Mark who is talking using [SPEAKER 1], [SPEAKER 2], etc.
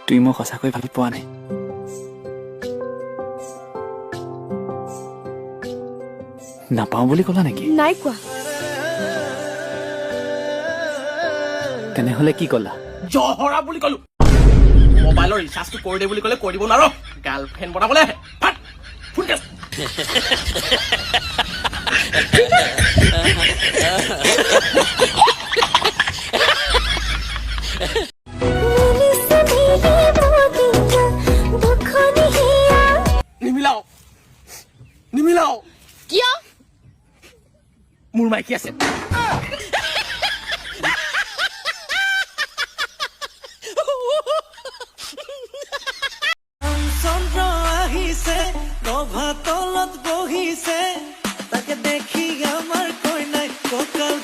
[SPEAKER 1] তুই মোক সঁচাকৈ ভাল পোৱা নাই। নাপাওঁ বুলি ক'লা নেকি?
[SPEAKER 2] নাই কোৱা।
[SPEAKER 1] তেনেহ'লে কি ক'লা?
[SPEAKER 3] জহৰা বুলি ক'লো। মোবাইলৰ ৰিচাৰ্জটো কৰি দে বুলি ক'লে কৰি দিব নোৱাৰ। গাৰ্লফ্ৰেণ্ড বনাবলৈ আহে। Phone cash. নিমিলাও
[SPEAKER 2] কিয়?
[SPEAKER 3] মোৰ মাইকী আছে।
[SPEAKER 4] চন্দ্ৰ আহিছে ৰভা তলত বহিছে তাকে দেখি আমাৰ কইনাই কঁকাল